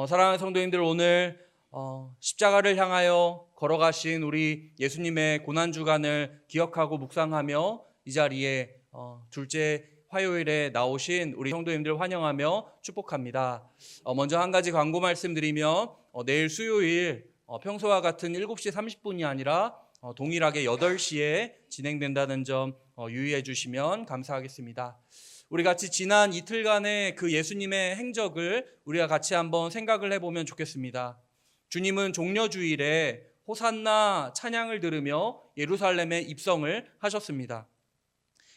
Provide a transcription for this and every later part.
사랑하는 성도님들, 오늘 십자가를 향하여 걸어가신 우리 예수님의 고난주간을 기억하고 묵상하며 이 자리에 둘째 화요일에 나오신 우리 성도님들 환영하며 축복합니다. 먼저 한 가지 광고 말씀드리며 내일 수요일 평소와 같은 7시 30분이 아니라 동일하게 8시에 진행된다는 점 유의해 주시면 감사하겠습니다. 우리 같이 지난 이틀간의 그 예수님의 행적을 우리가 같이 한번 생각을 해보면 좋겠습니다. 주님은 종려주일에 호산나 찬양을 들으며 예루살렘에 입성을 하셨습니다.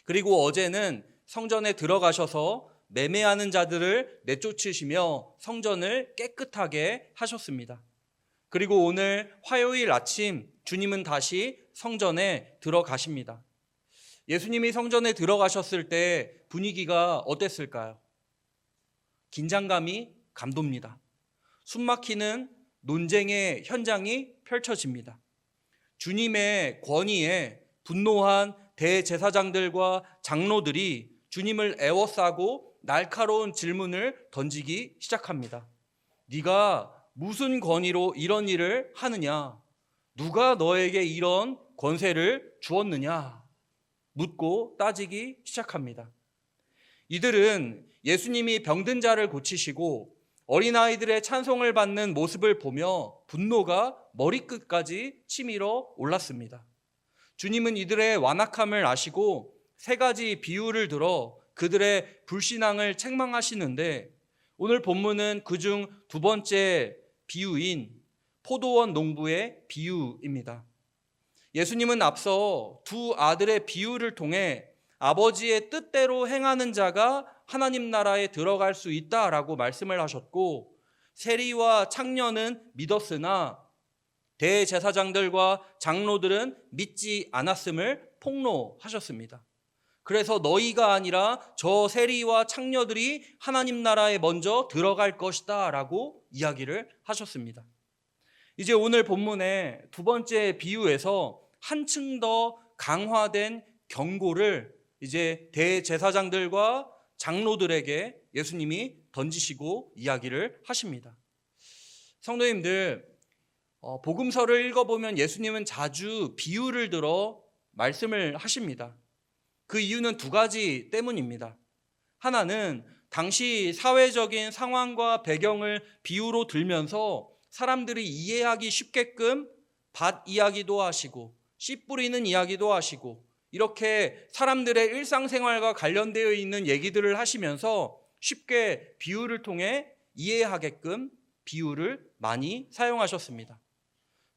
그리고 어제는 성전에 들어가셔서 매매하는 자들을 내쫓으시며 성전을 깨끗하게 하셨습니다. 그리고 오늘 화요일 아침 주님은 다시 성전에 들어가십니다. 예수님이 성전에 들어가셨을 때 분위기가 어땠을까요? 긴장감이 감돕니다. 숨막히는 논쟁의 현장이 펼쳐집니다. 주님의 권위에 분노한 대제사장들과 장로들이 주님을 애워싸고 날카로운 질문을 던지기 시작합니다. 네가 무슨 권위로 이런 일을 하느냐? 누가 너에게 이런 권세를 주었느냐? 묻고 따지기 시작합니다. 이들은 예수님이 병든 자를 고치시고 어린아이들의 찬송을 받는 모습을 보며 분노가 머리끝까지 치밀어 올랐습니다. 주님은 이들의 완악함을 아시고 3가지 비유를 들어 그들의 불신앙을 책망하시는데 오늘 본문은 그중 2번째 비유인 포도원 농부의 비유입니다. 예수님은 앞서 2 아들의 비유를 통해 아버지의 뜻대로 행하는 자가 하나님 나라에 들어갈 수 있다라고 말씀을 하셨고, 세리와 창녀는 믿었으나 대제사장들과 장로들은 믿지 않았음을 폭로하셨습니다. 그래서 너희가 아니라 저 세리와 창녀들이 하나님 나라에 먼저 들어갈 것이다 라고 이야기를 하셨습니다. 이제 오늘 본문의 2번째 비유에서 한층 더 강화된 경고를 이제 대제사장들과 장로들에게 예수님이 던지시고 이야기를 하십니다. 성도님들, 복음서를 읽어보면 예수님은 자주 비유를 들어 말씀을 하십니다. 그 이유는 2가지 때문입니다. 하나는 당시 사회적인 상황과 배경을 비유로 들면서 사람들이 이해하기 쉽게끔 밭 이야기도 하시고 씨 뿌리는 이야기도 하시고 이렇게 사람들의 일상생활과 관련되어 있는 얘기들을 하시면서 쉽게 비유를 통해 이해하게끔 비유를 많이 사용하셨습니다.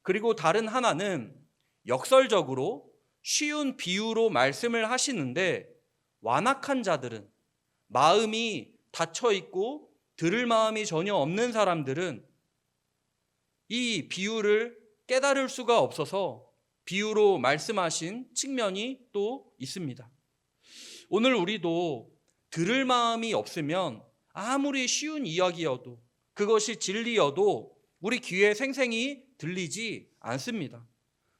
그리고 다른 하나는 역설적으로 쉬운 비유로 말씀을 하시는데 완악한 자들은, 마음이 닫혀 있고 들을 마음이 전혀 없는 사람들은 이 비유를 깨달을 수가 없어서 비유로 말씀하신 측면이 또 있습니다. 오늘 우리도 들을 마음이 없으면 아무리 쉬운 이야기여도, 그것이 진리여도 우리 귀에 생생히 들리지 않습니다.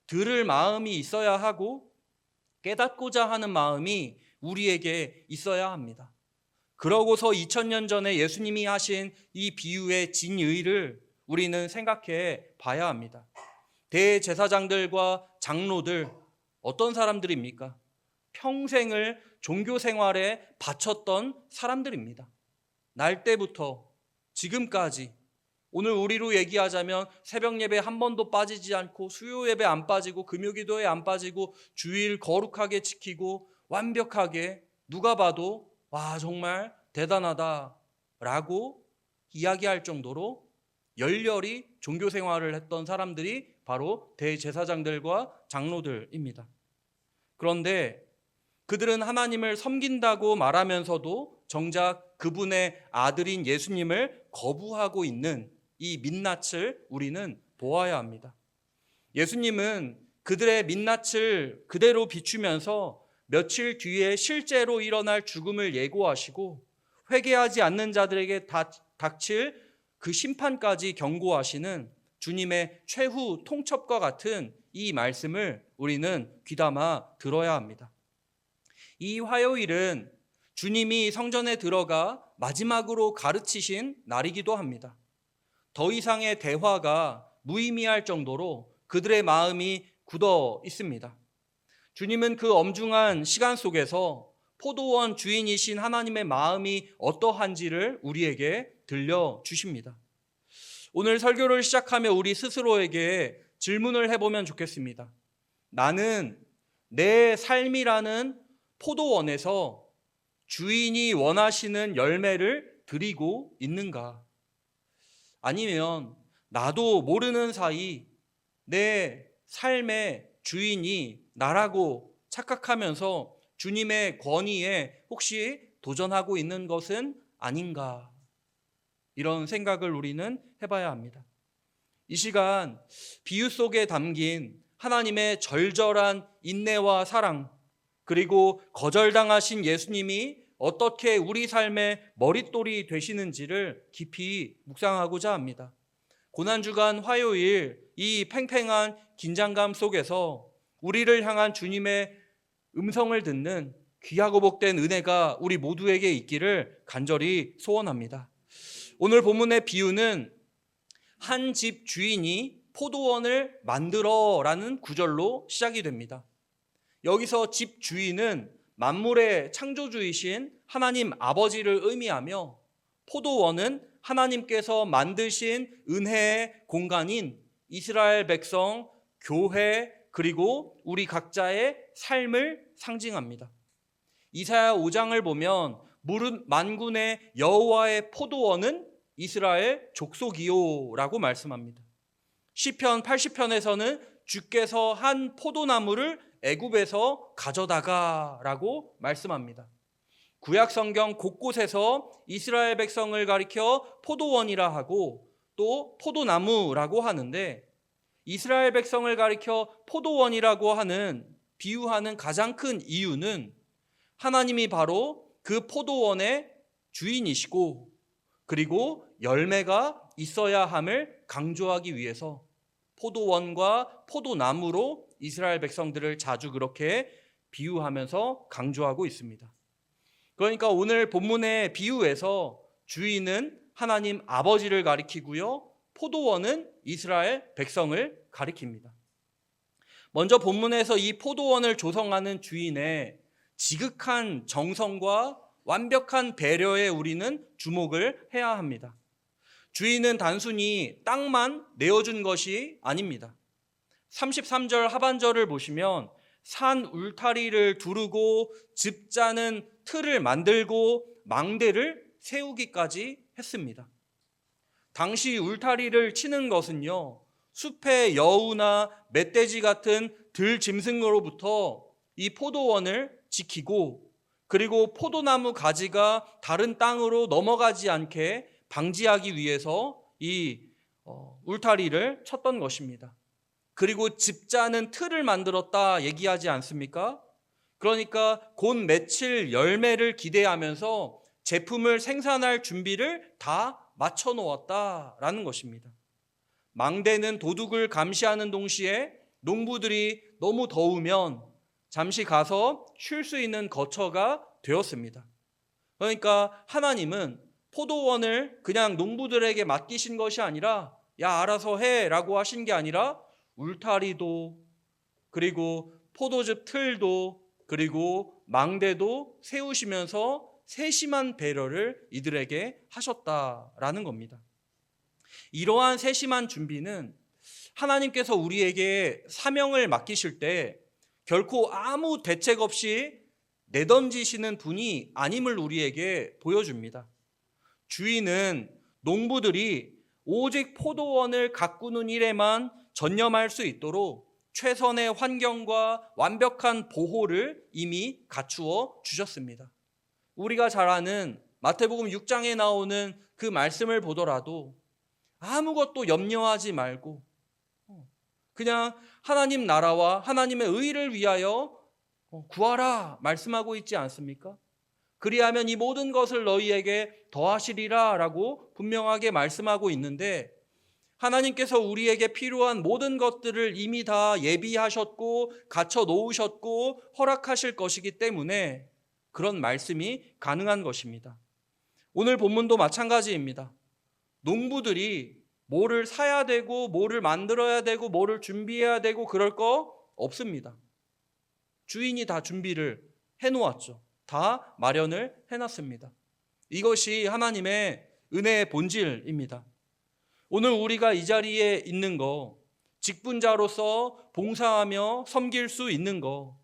들을 마음이 있어야 하고 깨닫고자 하는 마음이 우리에게 있어야 합니다. 그러고서 2000년 전에 예수님이 하신 이 비유의 진의를 우리는 생각해 봐야 합니다. 대제사장들과 장로들, 어떤 사람들입니까? 평생을 종교 생활에 바쳤던 사람들입니다. 날 때부터 지금까지, 오늘 우리로 얘기하자면 새벽 예배 한 번도 빠지지 않고 수요 예배 안 빠지고 금요기도에 안 빠지고 주일 거룩하게 지키고 완벽하게 누가 봐도 와 정말 대단하다라고 이야기할 정도로 열렬히 종교 생활을 했던 사람들이 바로 대제사장들과 장로들입니다. 그런데 그들은 하나님을 섬긴다고 말하면서도 정작 그분의 아들인 예수님을 거부하고 있는 이 민낯을 우리는 보아야 합니다. 예수님은 그들의 민낯을 그대로 비추면서 며칠 뒤에 실제로 일어날 죽음을 예고하시고 회개하지 않는 자들에게 닥칠 그 심판까지 경고하시는 주님의 최후 통첩과 같은 이 말씀을 우리는 귀담아 들어야 합니다. 이 화요일은 주님이 성전에 들어가 마지막으로 가르치신 날이기도 합니다. 더 이상의 대화가 무의미할 정도로 그들의 마음이 굳어 있습니다. 주님은 그 엄중한 시간 속에서 포도원 주인이신 하나님의 마음이 어떠한지를 우리에게 들려주십니다. 오늘 설교를 시작하며 우리 스스로에게 질문을 해보면 좋겠습니다. 나는 내 삶이라는 포도원에서 주인이 원하시는 열매를 드리고 있는가? 아니면 나도 모르는 사이 내 삶의 주인이 나라고 착각하면서 주님의 권위에 혹시 도전하고 있는 것은 아닌가? 이런 생각을 우리는 해봐야 합니다. 이 시간 비유 속에 담긴 하나님의 절절한 인내와 사랑, 그리고 거절당하신 예수님이 어떻게 우리 삶의 머릿돌이 되시는지를 깊이 묵상하고자 합니다. 고난주간 화요일 이 팽팽한 긴장감 속에서 우리를 향한 주님의 음성을 듣는 귀하고 복된 은혜가 우리 모두에게 있기를 간절히 소원합니다. 오늘 본문의 비유는 한 집 주인이 포도원을 만들어라는 구절로 시작이 됩니다. 여기서 집 주인은 만물의 창조주이신 하나님 아버지를 의미하며 포도원은 하나님께서 만드신 은혜의 공간인 이스라엘 백성, 교회, 그리고 우리 각자의 삶을 상징합니다. 이사야 5장을 보면 만군의 여호와의 포도원은 이스라엘 족속이요라고 말씀합니다. 시편 80편에서는 주께서 한 포도나무를 애굽에서 가져다가라고 말씀합니다. 구약 성경 곳곳에서 이스라엘 백성을 가리켜 포도원이라 하고 또 포도나무라고 하는데, 이스라엘 백성을 가리켜 포도원이라고 하는 비유하는 가장 큰 이유는 하나님이 바로 그 포도원의 주인이시고 그리고 열매가 있어야 함을 강조하기 위해서 포도원과 포도나무로 이스라엘 백성들을 자주 그렇게 비유하면서 강조하고 있습니다. 그러니까 오늘 본문의 비유에서 주인은 하나님 아버지를 가리키고요, 포도원은 이스라엘 백성을 가리킵니다. 먼저 본문에서 이 포도원을 조성하는 주인의 지극한 정성과 완벽한 배려에 우리는 주목을 해야 합니다. 주인은 단순히 땅만 내어준 것이 아닙니다. 33절 하반절을 보시면 산 울타리를 두르고 즙 짜는 틀을 만들고 망대를 세우기까지 했습니다. 당시 울타리를 치는 것은요, 숲의 여우나 멧돼지 같은 들짐승으로부터 이 포도원을 지키고 그리고 포도나무 가지가 다른 땅으로 넘어가지 않게 방지하기 위해서 이 울타리를 쳤던 것입니다. 그리고 즙 짜는 틀을 만들었다 얘기하지 않습니까? 그러니까 곧 맺힐 열매를 기대하면서 제품을 생산할 준비를 다 맞춰 놓았다라는 것입니다. 망대는 도둑을 감시하는 동시에 농부들이 너무 더우면 잠시 가서 쉴 수 있는 거처가 되었습니다. 그러니까 하나님은 포도원을 그냥 농부들에게 맡기신 것이 아니라 야 알아서 해라고 하신 게 아니라 울타리도 그리고 포도즙 틀도 그리고 망대도 세우시면서 세심한 배려를 이들에게 하셨다라는 겁니다. 이러한 세심한 준비는 하나님께서 우리에게 사명을 맡기실 때 결코 아무 대책 없이 내던지시는 분이 아님을 우리에게 보여줍니다. 주인은 농부들이 오직 포도원을 가꾸는 일에만 전념할 수 있도록 최선의 환경과 완벽한 보호를 이미 갖추어 주셨습니다. 우리가 잘 아는 마태복음 6장에 나오는 그 말씀을 보더라도 아무것도 염려하지 말고 그냥 하나님 나라와 하나님의 의를 위하여 구하라 말씀하고 있지 않습니까? 그리하면 이 모든 것을 너희에게 더하시리라 라고 분명하게 말씀하고 있는데, 하나님께서 우리에게 필요한 모든 것들을 이미 다 예비하셨고 갖춰 놓으셨고 허락하실 것이기 때문에 그런 말씀이 가능한 것입니다. 오늘 본문도 마찬가지입니다. 농부들이 뭐를 사야 되고 뭐를 만들어야 되고 뭐를 준비해야 되고 그럴 거 없습니다. 주인이 다 준비를 해놓았죠. 다 마련을 해놨습니다. 이것이 하나님의 은혜의 본질입니다. 오늘 우리가 이 자리에 있는 거, 직분자로서 봉사하며 섬길 수 있는 거,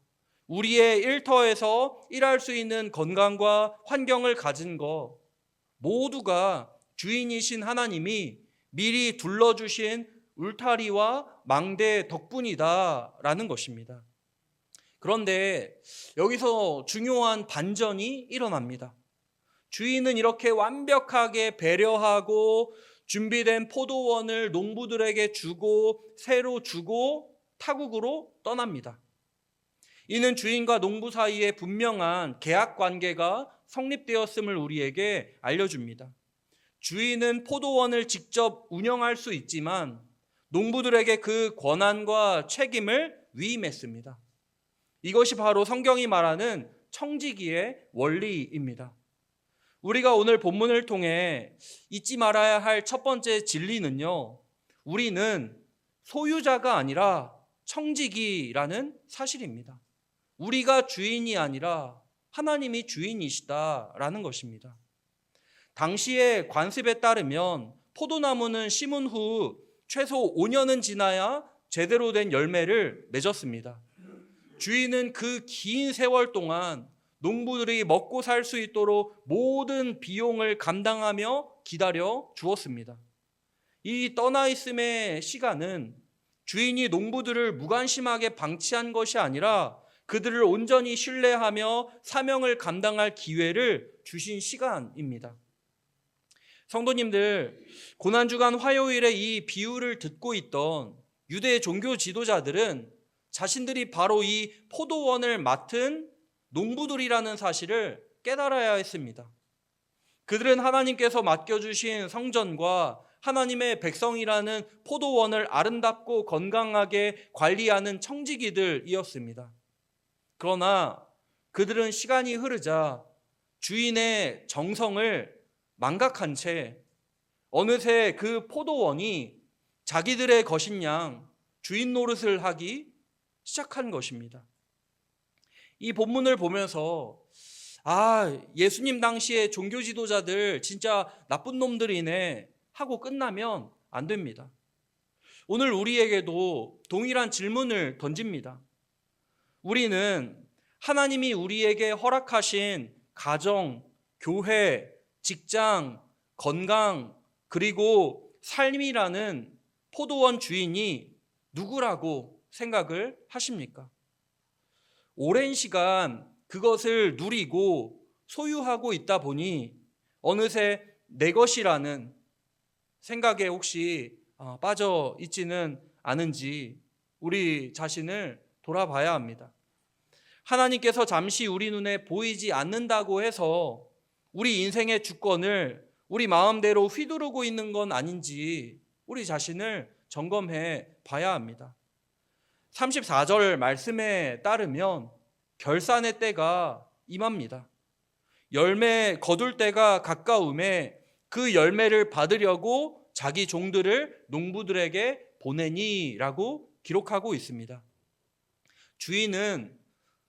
우리의 일터에서 일할 수 있는 건강과 환경을 가진 거, 모두가 주인이신 하나님이 미리 둘러주신 울타리와 망대 덕분이다라는 것입니다. 그런데 여기서 중요한 반전이 일어납니다. 주인은 이렇게 완벽하게 배려하고 준비된 포도원을 농부들에게 주고 새로 주고 타국으로 떠납니다. 이는 주인과 농부 사이에 분명한 계약 관계가 성립되었음을 우리에게 알려줍니다. 주인은 포도원을 직접 운영할 수 있지만 농부들에게 그 권한과 책임을 위임했습니다. 이것이 바로 성경이 말하는 청지기의 원리입니다. 우리가 오늘 본문을 통해 잊지 말아야 할 첫 번째 진리는요, 우리는 소유자가 아니라 청지기라는 사실입니다. 우리가 주인이 아니라 하나님이 주인이시다라는 것입니다. 당시의 관습에 따르면 포도나무는 심은 후 최소 5년은 지나야 제대로 된 열매를 맺었습니다. 주인은 그 긴 세월 동안 농부들이 먹고 살 수 있도록 모든 비용을 감당하며 기다려 주었습니다. 이 떠나 있음의 시간은 주인이 농부들을 무관심하게 방치한 것이 아니라 그들을 온전히 신뢰하며 사명을 감당할 기회를 주신 시간입니다. 성도님들, 고난주간 화요일에 이 비유를 듣고 있던 유대 종교 지도자들은 자신들이 바로 이 포도원을 맡은 농부들이라는 사실을 깨달아야 했습니다. 그들은 하나님께서 맡겨주신 성전과 하나님의 백성이라는 포도원을 아름답고 건강하게 관리하는 청지기들이었습니다. 그러나 그들은 시간이 흐르자 주인의 정성을 망각한 채 어느새 그 포도원이 자기들의 것인 양 주인 노릇을 하기 시작한 것입니다. 이 본문을 보면서 예수님 당시의 종교 지도자들 진짜 나쁜 놈들이네 하고 끝나면 안 됩니다. 오늘 우리에게도 동일한 질문을 던집니다. 우리는 하나님이 우리에게 허락하신 가정, 교회, 직장, 건강, 그리고 삶이라는 포도원 주인이 누구라고 생각을 하십니까? 오랜 시간 그것을 누리고 소유하고 있다 보니 어느새 내 것이라는 생각에 혹시 빠져 있지는 않은지 우리 자신을 돌아봐야 합니다. 하나님께서 잠시 우리 눈에 보이지 않는다고 해서 우리 인생의 주권을 우리 마음대로 휘두르고 있는 건 아닌지 우리 자신을 점검해 봐야 합니다. 34절 말씀에 따르면 결산의 때가 임합니다. 열매 거둘 때가 가까움에 그 열매를 받으려고 자기 종들을 농부들에게 보내니라고 기록하고 있습니다. 주인은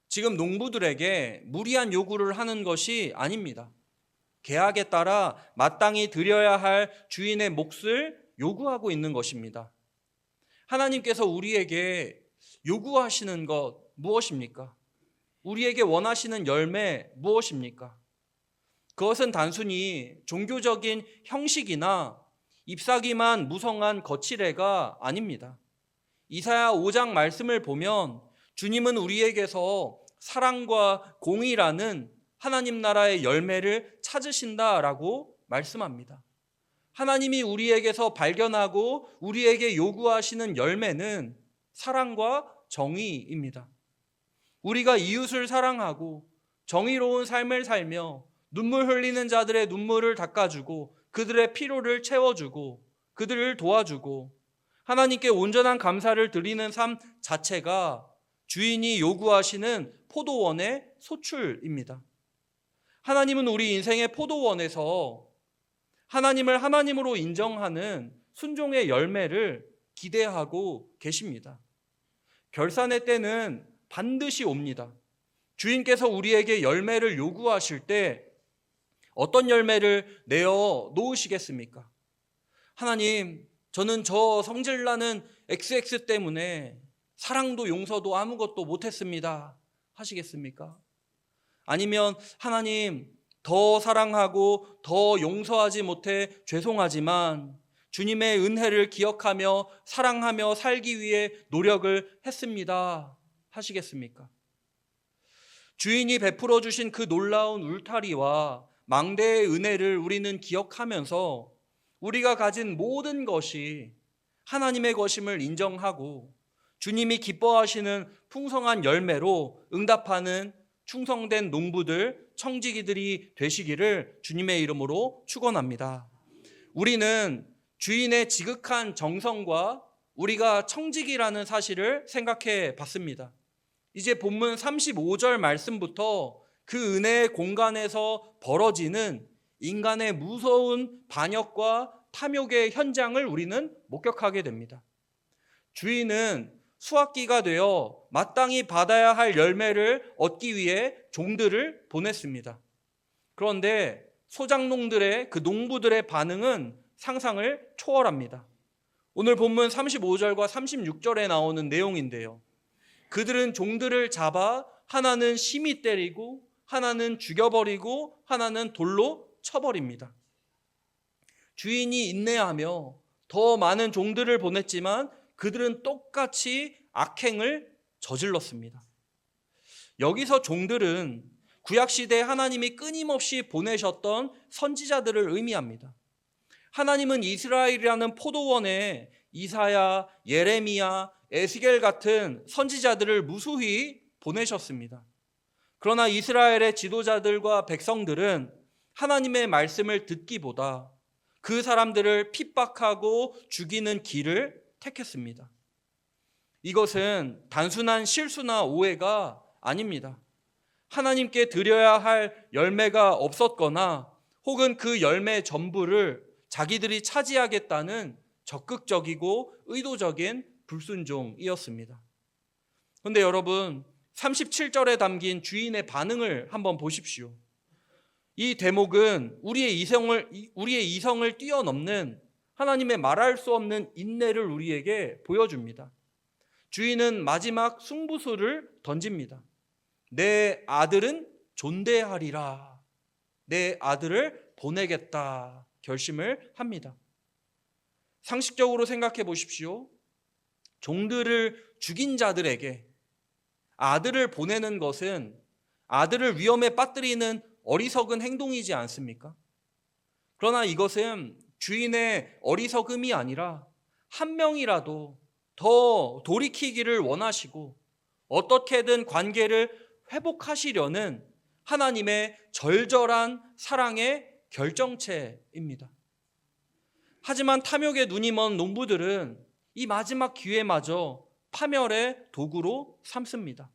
지금 농부들에게 무리한 요구를 하는 것이 아닙니다. 계약에 따라 마땅히 드려야 할 주인의 몫을 요구하고 있는 것입니다. 하나님께서 우리에게 요구하시는 것 무엇입니까? 우리에게 원하시는 열매 무엇입니까? 그것은 단순히 종교적인 형식이나 잎사귀만 무성한 거칠애가 아닙니다. 이사야 5장 말씀을 보면 주님은 우리에게서 사랑과 공의라는 하나님 나라의 열매를 찾으신다라고 말씀합니다. 하나님이 우리에게서 발견하고 우리에게 요구하시는 열매는 사랑과 정의입니다. 우리가 이웃을 사랑하고 정의로운 삶을 살며 눈물 흘리는 자들의 눈물을 닦아주고 그들의 피로를 채워주고 그들을 도와주고 하나님께 온전한 감사를 드리는 삶 자체가 주인이 요구하시는 포도원의 소출입니다. 하나님은 우리 인생의 포도원에서 하나님을 하나님으로 인정하는 순종의 열매를 기대하고 계십니다. 결산의 때는 반드시 옵니다. 주인께서 우리에게 열매를 요구하실 때 어떤 열매를 내어 놓으시겠습니까? 하나님, 저는 저 성질나는 XX 때문에 사랑도 용서도 아무것도 못했습니다 하시겠습니까? 아니면 하나님, 더 사랑하고 더 용서하지 못해 죄송하지만 주님의 은혜를 기억하며 사랑하며 살기 위해 노력을 했습니다 하시겠습니까? 주인이 베풀어 주신 그 놀라운 울타리와 망대의 은혜를 우리는 기억하면서 우리가 가진 모든 것이 하나님의 것임을 인정하고 주님이 기뻐하시는 풍성한 열매로 응답하는 충성된 농부들, 청지기들이 되시기를 주님의 이름으로 축원합니다. 우리는 주인의 지극한 정성과 우리가 청지기라는 사실을 생각해 봤습니다. 이제 본문 35절 말씀부터 그 은혜의 공간에서 벌어지는 인간의 무서운 반역과 탐욕의 현장을 우리는 목격하게 됩니다. 주인은 수확기가 되어 마땅히 받아야 할 열매를 얻기 위해 종들을 보냈습니다. 그런데 소작농들의 그 농부들의 반응은 상상을 초월합니다. 오늘 본문 35절과 36절에 나오는 내용인데요. 그들은 종들을 잡아 하나는 심히 때리고 하나는 죽여버리고 하나는 돌로 쳐버립니다. 주인이 인내하며 더 많은 종들을 보냈지만 그들은 똑같이 악행을 저질렀습니다. 여기서 종들은 구약시대에 하나님이 끊임없이 보내셨던 선지자들을 의미합니다. 하나님은 이스라엘이라는 포도원에 이사야, 예레미야, 에스겔 같은 선지자들을 무수히 보내셨습니다. 그러나 이스라엘의 지도자들과 백성들은 하나님의 말씀을 듣기보다 그 사람들을 핍박하고 죽이는 길을 택했습니다. 이것은 단순한 실수나 오해가 아닙니다. 하나님께 드려야 할 열매가 없었거나 혹은 그 열매 전부를 자기들이 차지하겠다는 적극적이고 의도적인 불순종이었습니다. 그런데 여러분, 37절에 담긴 주인의 반응을 한번 보십시오. 이 대목은 우리의 이성을 뛰어넘는 하나님의 말할 수 없는 인내를 우리에게 보여줍니다. 주인은 마지막 승부수를 던집니다. 내 아들은 존대하리라. 내 아들을 보내겠다 결심을 합니다. 상식적으로 생각해 보십시오. 종들을 죽인 자들에게 아들을 보내는 것은 아들을 위험에 빠뜨리는 어리석은 행동이지 않습니까? 그러나 이것은 주인의 어리석음이 아니라 한 명이라도 더 돌이키기를 원하시고 어떻게든 관계를 회복하시려는 하나님의 절절한 사랑의 결정체입니다. 하지만 탐욕의 눈이 먼 농부들은 이 마지막 기회마저 파멸의 도구로 삼습니다.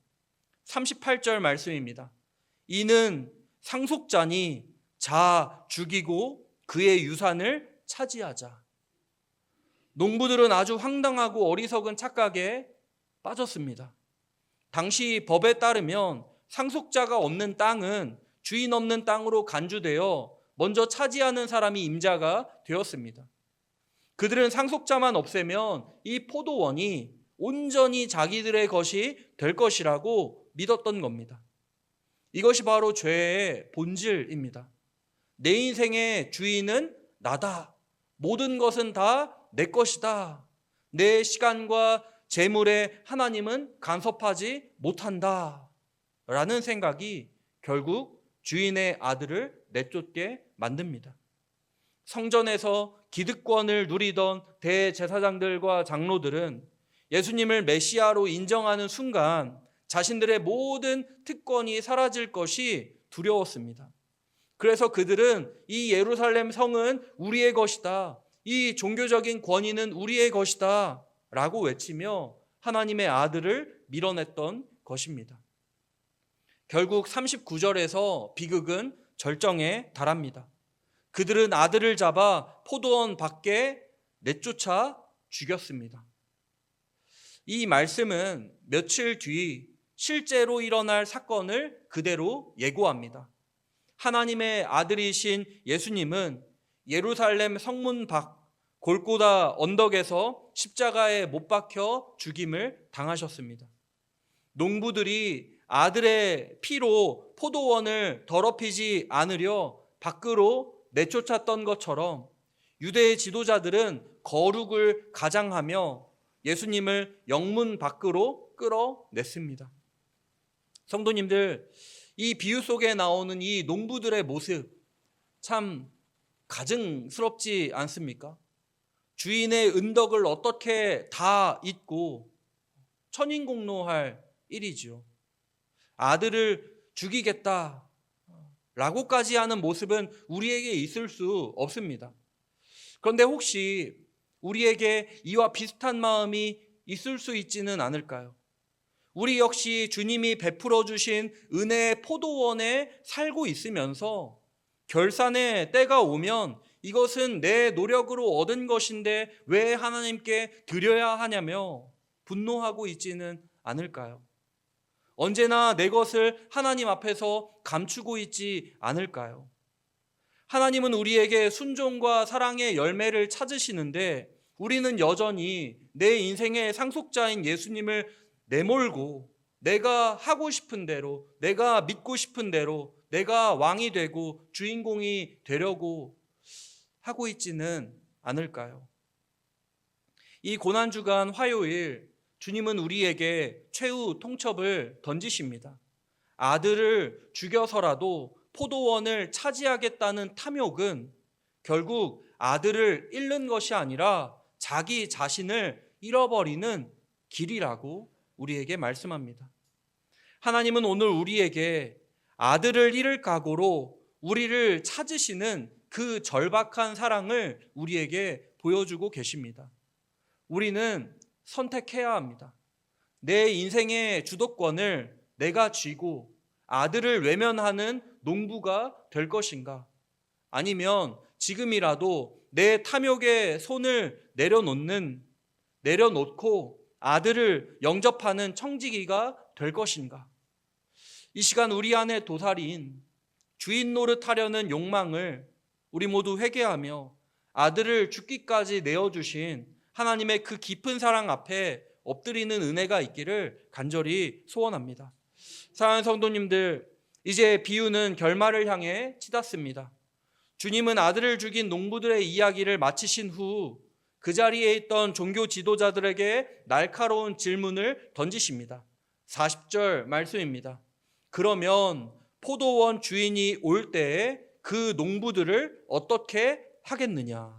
38절 말씀입니다. 이는 상속자니 자 죽이고 그의 유산을 차지하자. 농부들은 아주 황당하고 어리석은 착각에 빠졌습니다. 당시 법에 따르면 상속자가 없는 땅은 주인 없는 땅으로 간주되어 먼저 차지하는 사람이 임자가 되었습니다. 그들은 상속자만 없애면 이 포도원이 온전히 자기들의 것이 될 것이라고 믿었던 겁니다. 이것이 바로 죄의 본질입니다. 내 인생의 주인은 나다. 모든 것은 다 내 것이다. 내 시간과 재물에 하나님은 간섭하지 못한다. 라는 생각이 결국 주인의 아들을 내쫓게 만듭니다. 성전에서 기득권을 누리던 대제사장들과 장로들은 예수님을 메시아로 인정하는 순간 자신들의 모든 특권이 사라질 것이 두려웠습니다. 그래서 그들은 이 예루살렘 성은 우리의 것이다. 이 종교적인 권위는 우리의 것이다. 라고 외치며 하나님의 아들을 밀어냈던 것입니다. 결국 39절에서 비극은 절정에 달합니다. 그들은 아들을 잡아 포도원 밖에 내쫓아 죽였습니다. 이 말씀은 며칠 뒤 실제로 일어날 사건을 그대로 예고합니다. 하나님의 아들이신 예수님은 예루살렘 성문 밖 골고다 언덕에서 십자가에 못 박혀 죽임을 당하셨습니다. 농부들이 아들의 피로 포도원을 더럽히지 않으려 밖으로 내쫓았던 것처럼 유대의 지도자들은 거룩을 가장하며 예수님을 영문 밖으로 끌어냈습니다. 성도님들, 이 비유 속에 나오는 이 농부들의 모습 참 가증스럽지 않습니까? 주인의 은덕을 어떻게 다 잊고 천인공노할 일이지요. 아들을 죽이겠다 라고까지 하는 모습은 우리에게 있을 수 없습니다. 그런데 혹시 우리에게 이와 비슷한 마음이 있을 수 있지는 않을까요? 우리 역시 주님이 베풀어 주신 은혜의 포도원에 살고 있으면서 결산의 때가 오면 이것은 내 노력으로 얻은 것인데 왜 하나님께 드려야 하냐며 분노하고 있지는 않을까요? 언제나 내 것을 하나님 앞에서 감추고 있지 않을까요? 하나님은 우리에게 순종과 사랑의 열매를 찾으시는데 우리는 여전히 내 인생의 상속자인 예수님을 내몰고 내가 하고 싶은 대로, 내가 믿고 싶은 대로, 내가 왕이 되고 주인공이 되려고 하고 있지는 않을까요? 이 고난주간 화요일 주님은 우리에게 최후 통첩을 던지십니다. 아들을 죽여서라도 포도원을 차지하겠다는 탐욕은 결국 아들을 잃는 것이 아니라 자기 자신을 잃어버리는 길이라고 우리에게 말씀합니다. 하나님은 오늘 우리에게 아들을 잃을 각오로 우리를 찾으시는 그 절박한 사랑을 우리에게 보여주고 계십니다. 우리는 선택해야 합니다. 내 인생의 주도권을 내가 쥐고 아들을 외면하는 농부가 될 것인가? 아니면 지금이라도 내 탐욕의 손을 내려놓고 아들을 영접하는 청지기가 될 것인가? 이 시간 우리 안에 도사리인 주인 노릇하려는 욕망을 우리 모두 회개하며 아들을 죽기까지 내어주신 하나님의 그 깊은 사랑 앞에 엎드리는 은혜가 있기를 간절히 소원합니다. 사랑하는 성도님들, 이제 비유는 결말을 향해 치닫습니다. 주님은 아들을 죽인 농부들의 이야기를 마치신 후 그 자리에 있던 종교 지도자들에게 날카로운 질문을 던지십니다. 40절 말씀입니다. 그러면 포도원 주인이 올 때에 그 농부들을 어떻게 하겠느냐?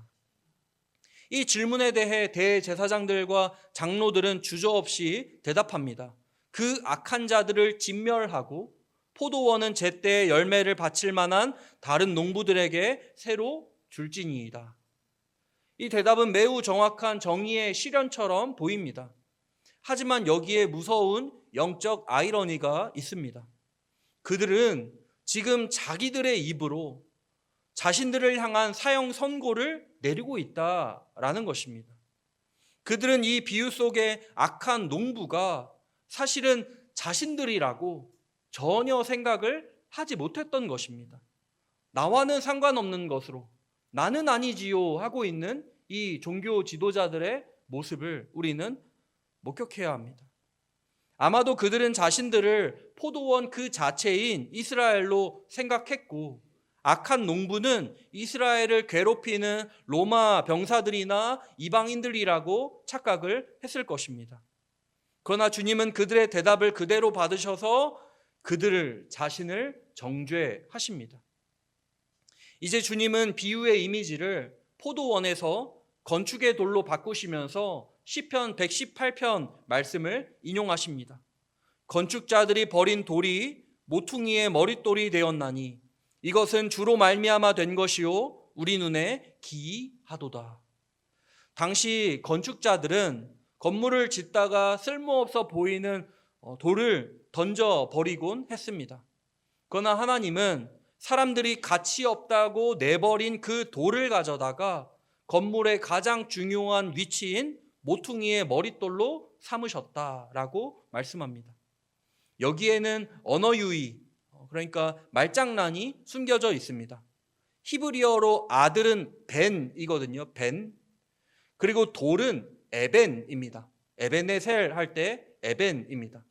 이 질문에 대해 대제사장들과 장로들은 주저없이 대답합니다. 그 악한 자들을 진멸하고 포도원은 제때 열매를 바칠 만한 다른 농부들에게 새로 줄지니이다. 이 대답은 매우 정확한 정의의 실현처럼 보입니다. 하지만 여기에 무서운 영적 아이러니가 있습니다. 그들은 지금 자기들의 입으로 자신들을 향한 사형 선고를 내리고 있다라는 것입니다. 그들은 이 비유 속의 악한 농부가 사실은 자신들이라고 전혀 생각을 하지 못했던 것입니다. 나와는 상관없는 것으로 나는 아니지요 하고 있는 이 종교 지도자들의 모습을 우리는 목격해야 합니다. 아마도 그들은 자신들을 포도원 그 자체인 이스라엘로 생각했고 악한 농부는 이스라엘을 괴롭히는 로마 병사들이나 이방인들이라고 착각을 했을 것입니다. 그러나 주님은 그들의 대답을 그대로 받으셔서 그들 자신을 정죄하십니다. 이제 주님은 비유의 이미지를 포도원에서 건축의 돌로 바꾸시면서 시편 118편 말씀을 인용하십니다. 건축자들이 버린 돌이 모퉁이의 머릿돌이 되었나니 이것은 주로 말미암아 된 것이요 우리 눈에 기이하도다. 당시 건축자들은 건물을 짓다가 쓸모없어 보이는 돌을 던져버리곤 했습니다. 그러나 하나님은 사람들이 가치 없다고 내버린 그 돌을 가져다가 건물의 가장 중요한 위치인 모퉁이의 머릿돌로 삼으셨다라고 말씀합니다. 여기에는 언어 유희, 그러니까 말장난이 숨겨져 있습니다. 히브리어로 아들은 벤이거든요. 벤. 그리고 돌은 에벤입니다. 에벤에셀 할 때 에벤입니다.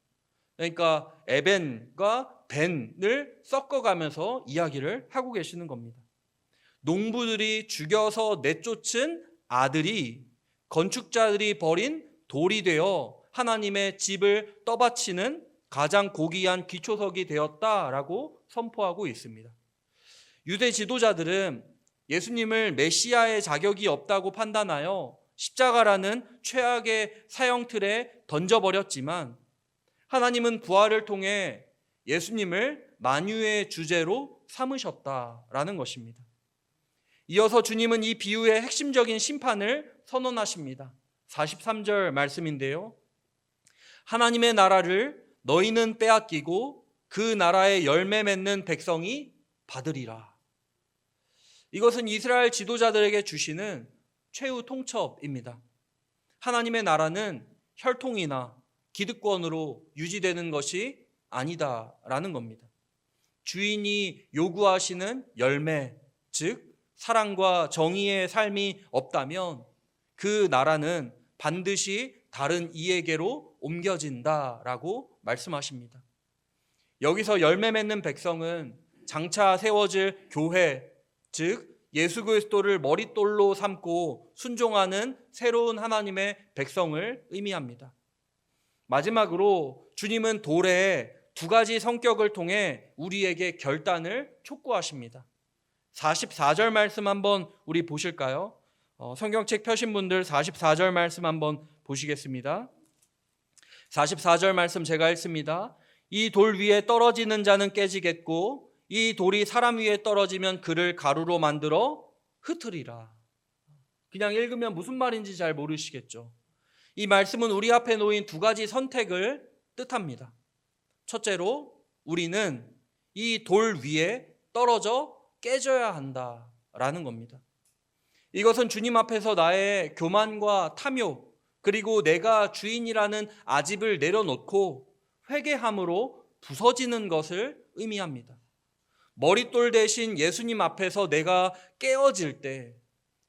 그러니까 에벤과 벤을 섞어가면서 이야기를 하고 계시는 겁니다. 농부들이 죽여서 내쫓은 아들이 건축자들이 버린 돌이 되어 하나님의 집을 떠받치는 가장 고귀한 기초석이 되었다라고 선포하고 있습니다. 유대 지도자들은 예수님을 메시아의 자격이 없다고 판단하여 십자가라는 최악의 사형틀에 던져버렸지만 하나님은 부활을 통해 예수님을 만유의 주제로 삼으셨다라는 것입니다. 이어서 주님은 이 비유의 핵심적인 심판을 선언하십니다. 43절 말씀인데요. 하나님의 나라를 너희는 빼앗기고 그 나라의 열매 맺는 백성이 받으리라. 이것은 이스라엘 지도자들에게 주시는 최후 통첩입니다. 하나님의 나라는 혈통이나 기득권으로 유지되는 것이 아니다라는 겁니다. 주인이 요구하시는 열매, 즉 사랑과 정의의 삶이 없다면 그 나라는 반드시 다른 이에게로 옮겨진다라고 말씀하십니다. 여기서 열매 맺는 백성은 장차 세워질 교회, 즉 예수 그리스도를 머릿돌로 삼고 순종하는 새로운 하나님의 백성을 의미합니다. 마지막으로 주님은 돌의 두 가지 성격을 통해 우리에게 결단을 촉구하십니다. 44절 말씀 한번 우리 보실까요? 성경책 펴신 분들 44절 말씀 한번 보시겠습니다. 44절 말씀 제가 읽습니다. 이 돌 위에 떨어지는 자는 깨지겠고 이 돌이 사람 위에 떨어지면 그를 가루로 만들어 흩으리라. 그냥 읽으면 무슨 말인지 잘 모르시겠죠. 이 말씀은 우리 앞에 놓인 두 가지 선택을 뜻합니다. 첫째로 우리는 이 돌 위에 떨어져 깨져야 한다라는 겁니다. 이것은 주님 앞에서 나의 교만과 탐욕, 그리고 내가 주인이라는 아집을 내려놓고 회개함으로 부서지는 것을 의미합니다. 머릿돌 대신 예수님 앞에서 내가 깨어질 때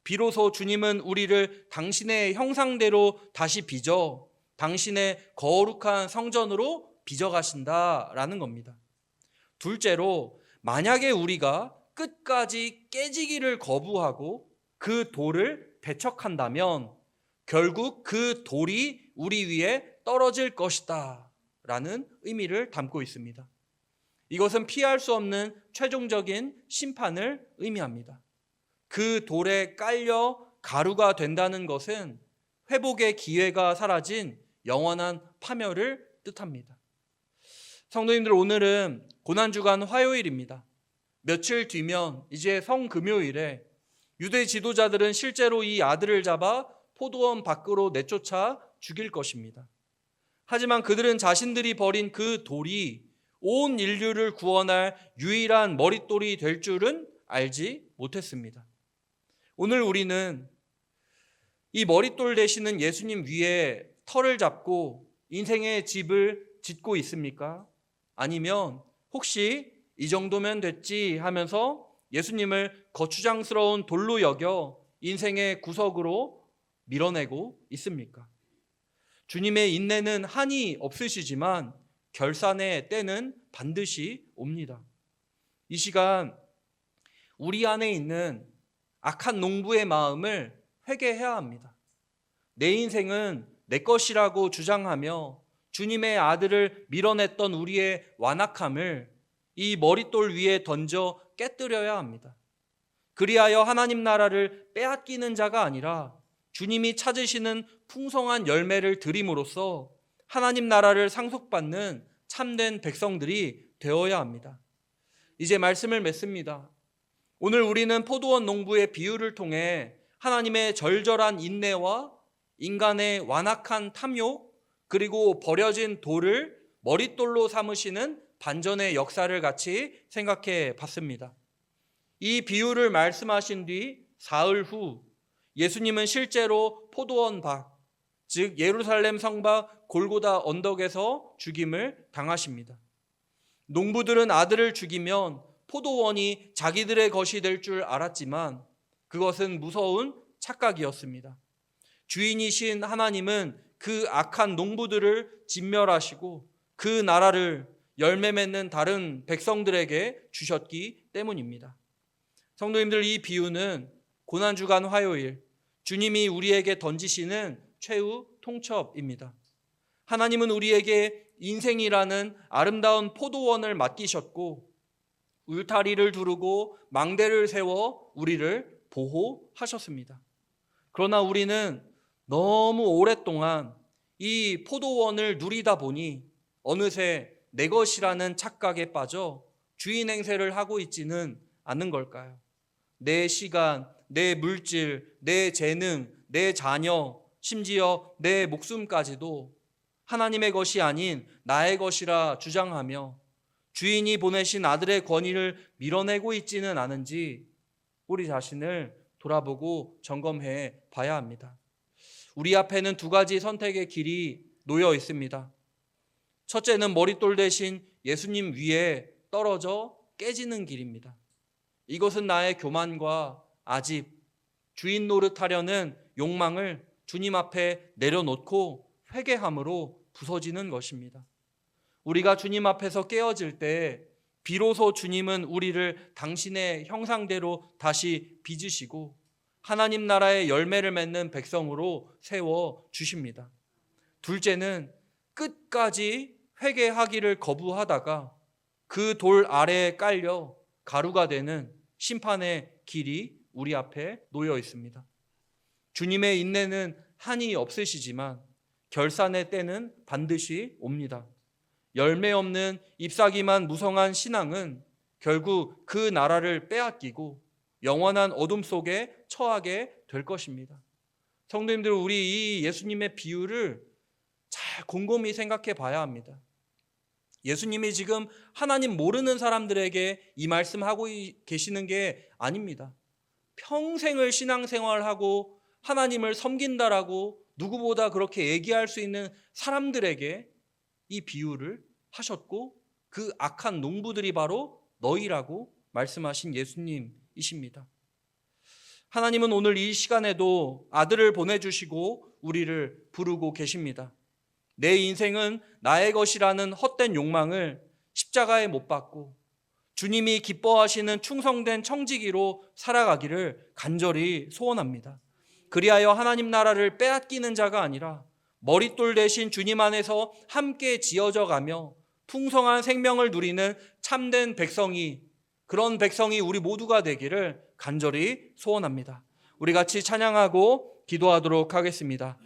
비로소 주님은 우리를 당신의 형상대로 다시 빚어 당신의 거룩한 성전으로 빚어가신다라는 겁니다. 둘째로 만약에 우리가 끝까지 깨지기를 거부하고 그 돌을 배척한다면 결국 그 돌이 우리 위에 떨어질 것이다 라는 의미를 담고 있습니다. 이것은 피할 수 없는 최종적인 심판을 의미합니다. 그 돌에 깔려 가루가 된다는 것은 회복의 기회가 사라진 영원한 파멸을 뜻합니다. 성도님들, 오늘은 고난주간 화요일입니다. 며칠 뒤면 이제 성금요일에 유대 지도자들은 실제로 이 아들을 잡아 포도원 밖으로 내쫓아 죽일 것입니다. 하지만 그들은 자신들이 버린 그 돌이 온 인류를 구원할 유일한 머릿돌이 될 줄은 알지 못했습니다. 오늘 우리는 이 머릿돌 되시는 예수님 위에 터를 잡고 인생의 집을 짓고 있습니까? 아니면 혹시 이 정도면 됐지 하면서 예수님을 거추장스러운 돌로 여겨 인생의 구석으로 밀어내고 있습니까? 주님의 인내는 한이 없으시지만 결산의 때는 반드시 옵니다. 이 시간 우리 안에 있는 악한 농부의 마음을 회개해야 합니다. 내 인생은 내 것이라고 주장하며 주님의 아들을 밀어냈던 우리의 완악함을 이 머릿돌 위에 던져 깨뜨려야 합니다. 그리하여 하나님 나라를 빼앗기는 자가 아니라 주님이 찾으시는 풍성한 열매를 드림으로써 하나님 나라를 상속받는 참된 백성들이 되어야 합니다. 이제 말씀을 맺습니다. 오늘 우리는 포도원 농부의 비유를 통해 하나님의 절절한 인내와 인간의 완악한 탐욕, 그리고 버려진 돌을 머릿돌로 삼으시는 반전의 역사를 같이 생각해 봤습니다. 이 비유를 말씀하신 뒤 사흘 후 예수님은 실제로 포도원 밖, 즉 예루살렘 성밖 골고다 언덕에서 죽임을 당하십니다. 농부들은 아들을 죽이면 포도원이 자기들의 것이 될 줄 알았지만 그것은 무서운 착각이었습니다. 주인이신 하나님은 그 악한 농부들을 진멸하시고 그 나라를 열매 맺는 다른 백성들에게 주셨기 때문입니다. 성도님들, 이 비유는 고난주간 화요일 주님이 우리에게 던지시는 최후 통첩입니다. 하나님은 우리에게 인생이라는 아름다운 포도원을 맡기셨고 울타리를 두르고 망대를 세워 우리를 보호하셨습니다. 그러나 우리는 너무 오랫동안 이 포도원을 누리다 보니 어느새 내 것이라는 착각에 빠져 주인 행세를 하고 있지는 않는 걸까요? 내 시간, 내 물질, 내 재능, 내 자녀, 심지어 내 목숨까지도 하나님의 것이 아닌 나의 것이라 주장하며 주인이 보내신 아들의 권위를 밀어내고 있지는 않은지 우리 자신을 돌아보고 점검해 봐야 합니다. 우리 앞에는 두 가지 선택의 길이 놓여 있습니다. 첫째는 머릿돌 대신 예수님 위에 떨어져 깨지는 길입니다. 이것은 나의 교만과 아집, 주인 노릇하려는 욕망을 주님 앞에 내려놓고 회개함으로 부서지는 것입니다. 우리가 주님 앞에서 깨어질 때 비로소 주님은 우리를 당신의 형상대로 다시 빚으시고 하나님 나라의 열매를 맺는 백성으로 세워 주십니다. 둘째는 끝까지 회개하기를 거부하다가 그 돌 아래에 깔려 가루가 되는 심판의 길이 우리 앞에 놓여 있습니다. 주님의 인내는 한이 없으시지만 결산의 때는 반드시 옵니다. 열매 없는 잎사귀만 무성한 신앙은 결국 그 나라를 빼앗기고 영원한 어둠 속에 처하게 될 것입니다. 성도님들, 우리 이 예수님의 비유를 잘 곰곰이 생각해 봐야 합니다. 예수님이 지금 하나님 모르는 사람들에게 이 말씀하고 계시는 게 아닙니다. 평생을 신앙생활하고 하나님을 섬긴다라고 누구보다 그렇게 얘기할 수 있는 사람들에게 이 비유를 하셨고 그 악한 농부들이 바로 너희라고 말씀하신 예수님이십니다. 하나님은 오늘 이 시간에도 아들을 보내주시고 우리를 부르고 계십니다. 내 인생은 나의 것이라는 헛된 욕망을 십자가에 못 박고 주님이 기뻐하시는 충성된 청지기로 살아가기를 간절히 소원합니다. 그리하여 하나님 나라를 빼앗기는 자가 아니라 머릿돌 대신 주님 안에서 함께 지어져 가며 풍성한 생명을 누리는 참된 백성이, 그런 백성이 우리 모두가 되기를 간절히 소원합니다. 우리 같이 찬양하고 기도하도록 하겠습니다.